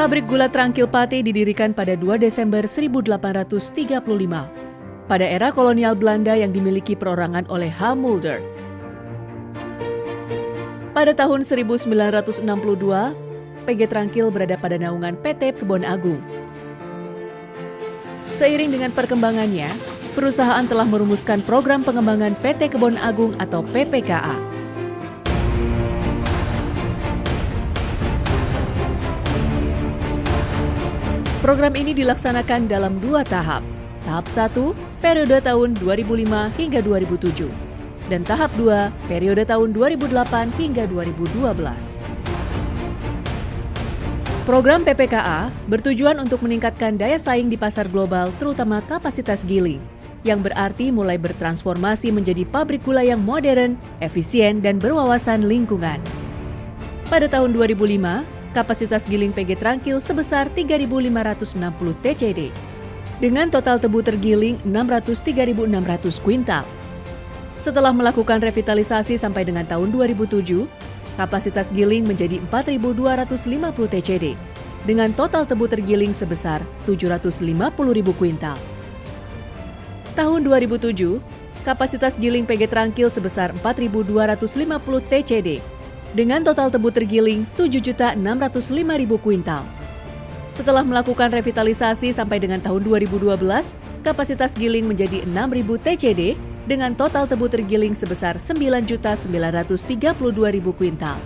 Pabrik gula Trangkil Pati didirikan pada 2 Desember 1835 pada era kolonial Belanda yang dimiliki perorangan oleh H. Mulder. Pada tahun 1962, PG Trangkil berada pada naungan PT Kebon Agung. Seiring dengan perkembangannya, perusahaan telah merumuskan program pengembangan PT Kebon Agung atau PPKA. Program ini dilaksanakan dalam 2 tahap. Tahap 1, periode tahun 2005 hingga 2007. Dan tahap 2, periode tahun 2008 hingga 2012. Program PPKA bertujuan untuk meningkatkan daya saing di pasar global, terutama kapasitas giling, yang berarti mulai bertransformasi menjadi pabrik gula yang modern, efisien, dan berwawasan lingkungan. Pada tahun 2005, kapasitas giling PG Trangkil sebesar 3.560 TCD, dengan total tebu tergiling 603.600 kuintal. Setelah melakukan revitalisasi sampai dengan tahun 2007, kapasitas giling menjadi 4.250 TCD, dengan total tebu tergiling sebesar 750.000 kuintal. Tahun 2007, kapasitas giling PG Trangkil sebesar 4.250 TCD, dengan total tebu tergiling 7.605.000 kuintal. Setelah melakukan revitalisasi sampai dengan tahun 2012, kapasitas giling menjadi 6.000 TCD dengan total tebu tergiling sebesar 9.932.000 kuintal.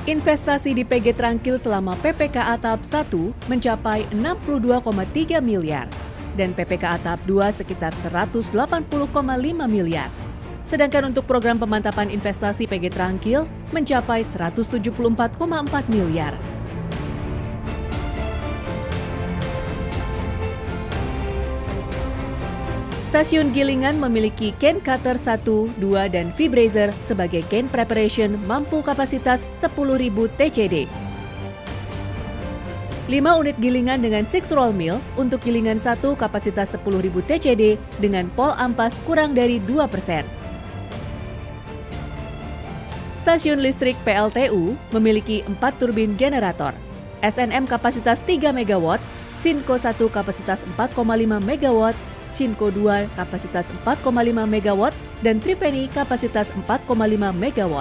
Investasi di PG Trangkil selama PPKA tahap 1 mencapai 62,3 miliar dan PPKA tahap 2 sekitar 180,5 miliar. Sedangkan untuk program pemantapan investasi PG Trangkil mencapai 174,4 miliar. Stasiun Gilingan memiliki can cutter 1, 2, dan V-brazer sebagai can preparation mampu kapasitas 10.000 TCD. 5 unit gilingan dengan 6 roll mill untuk gilingan 1 kapasitas 10.000 TCD dengan pol ampas kurang dari 2%. Stasiun listrik PLTU memiliki 4 turbin generator, SNM kapasitas 3 MW, Sinko 1 kapasitas 4,5 MW, Sinko 2 kapasitas 4,5 MW, dan Triveni kapasitas 4,5 MW.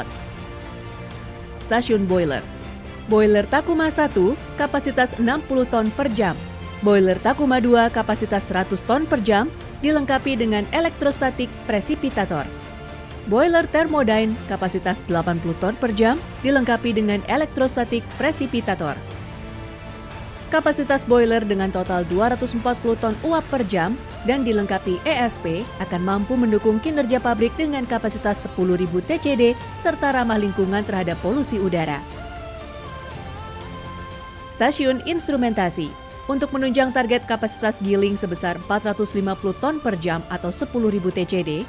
Stasiun boiler. Boiler Takuma 1 kapasitas 60 ton per jam, boiler Takuma 2 kapasitas 100 ton per jam, dilengkapi dengan elektrostatik presipitator. Boiler Thermodyne kapasitas 80 ton per jam dilengkapi dengan elektrostatik presipitator. Kapasitas boiler dengan total 240 ton uap per jam dan dilengkapi ESP akan mampu mendukung kinerja pabrik dengan kapasitas 10.000 TCD serta ramah lingkungan terhadap polusi udara. Stasiun instrumentasi. Untuk menunjang target kapasitas giling sebesar 450 ton per jam atau 10.000 TCD,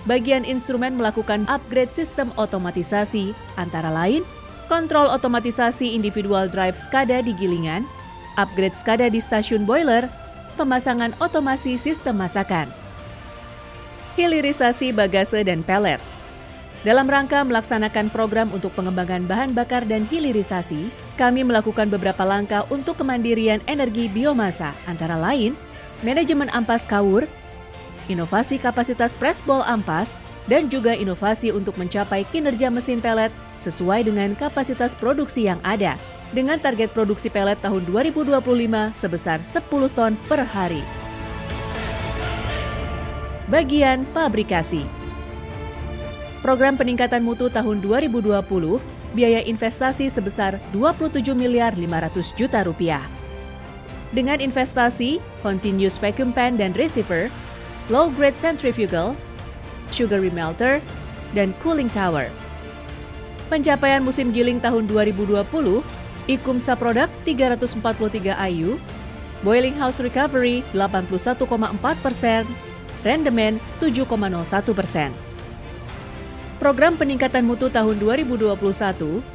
bagian instrumen melakukan upgrade sistem otomatisasi, antara lain, kontrol otomatisasi individual drive SCADA di gilingan, upgrade SCADA di stasiun boiler, pemasangan otomasi sistem masakan. Hilirisasi bagase dan pelet. Dalam rangka melaksanakan program untuk pengembangan bahan bakar dan hilirisasi, kami melakukan beberapa langkah untuk kemandirian energi biomasa, antara lain, manajemen ampas kawur, inovasi kapasitas pressball ampas, dan juga inovasi untuk mencapai kinerja mesin pelet sesuai dengan kapasitas produksi yang ada, dengan target produksi pelet tahun 2025 sebesar 10 ton per hari. Bagian pabrikasi. Program peningkatan mutu tahun 2020, biaya investasi sebesar 27 miliar 500 juta rupiah. Dengan investasi, continuous vacuum pan dan receiver, low-grade centrifugal, sugar remelter, dan cooling tower. Pencapaian musim giling tahun 2020, IKUMSA produk 343 IU, boiling house recovery 81,4%, rendemen 7,01%. Program peningkatan mutu tahun 2021,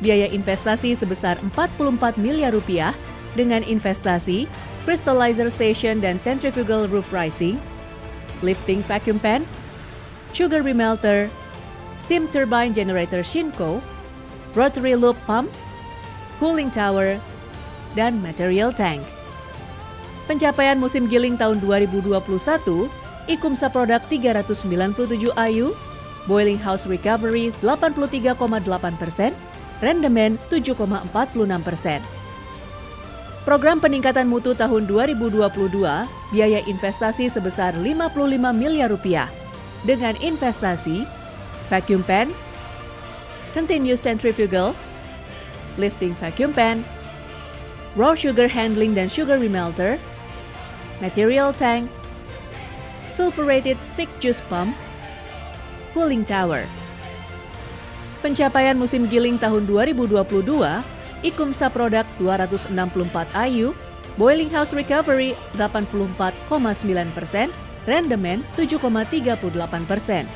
biaya investasi sebesar 44 miliar rupiah dengan investasi, crystallizer station dan centrifugal roof rising, lifting vacuum pan, sugar remelter, steam turbine generator Shinko, rotary loop pump, cooling tower, dan Material Tank. Pencapaian musim giling tahun 2021, Ikumsa Produk 397 AYU, Boiling House Recovery 83,8%, rendemen 7,46%. Program peningkatan mutu tahun 2022, biaya investasi sebesar 55 miliar rupiah dengan investasi vacuum pan, continuous centrifugal, lifting vacuum pan, raw sugar handling dan sugar remelter, material tank, sulfurated thick juice pump, cooling tower. Pencapaian musim giling tahun 2022, Ikumsa Produk 264 AYU, Boiling House Recovery 84,9%, rendemen 7,38%.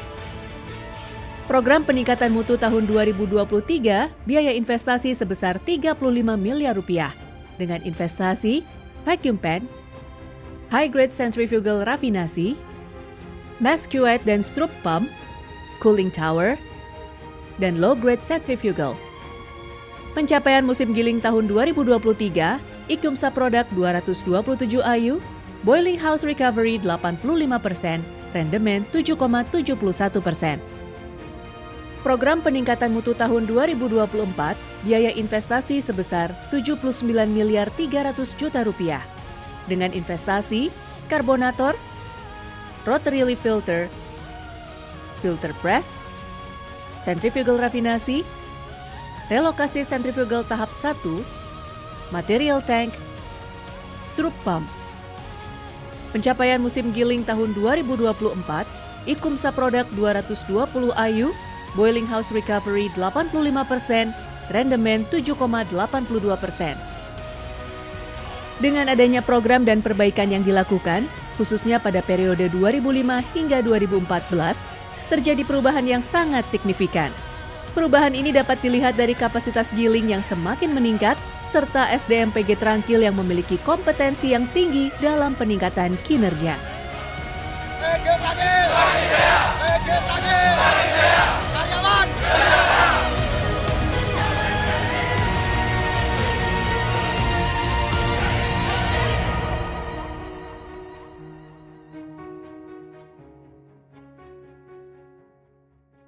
Program peningkatan mutu tahun 2023, biaya investasi sebesar 35 miliar rupiah dengan investasi vacuum pan, high grade centrifugal rafinasi, mass cuvette dan stroop pump, cooling tower, dan low grade centrifugal. Pencapaian musim giling tahun 2023, Ikumsa Produk 227 AYU, Boiling House Recovery 85%, rendemen 7,71%. Program peningkatan mutu tahun 2024, biaya investasi sebesar 79 miliar 300 juta rupiah dengan investasi karbonator, rotary leaf filter, filter press, centrifugal rafinasi, relokasi sentrifugal tahap 1, material tank, stroop pump. Pencapaian musim giling tahun 2024, Ikumsa Produk 220 AYU, Boiling House Recovery 85%, rendemen 7,82%. Dengan adanya program dan perbaikan yang dilakukan, khususnya pada periode 2005 hingga 2014, terjadi perubahan yang sangat signifikan. Perubahan ini dapat dilihat dari kapasitas giling yang semakin meningkat, serta SDM PG Trangkil yang memiliki kompetensi yang tinggi dalam peningkatan kinerja.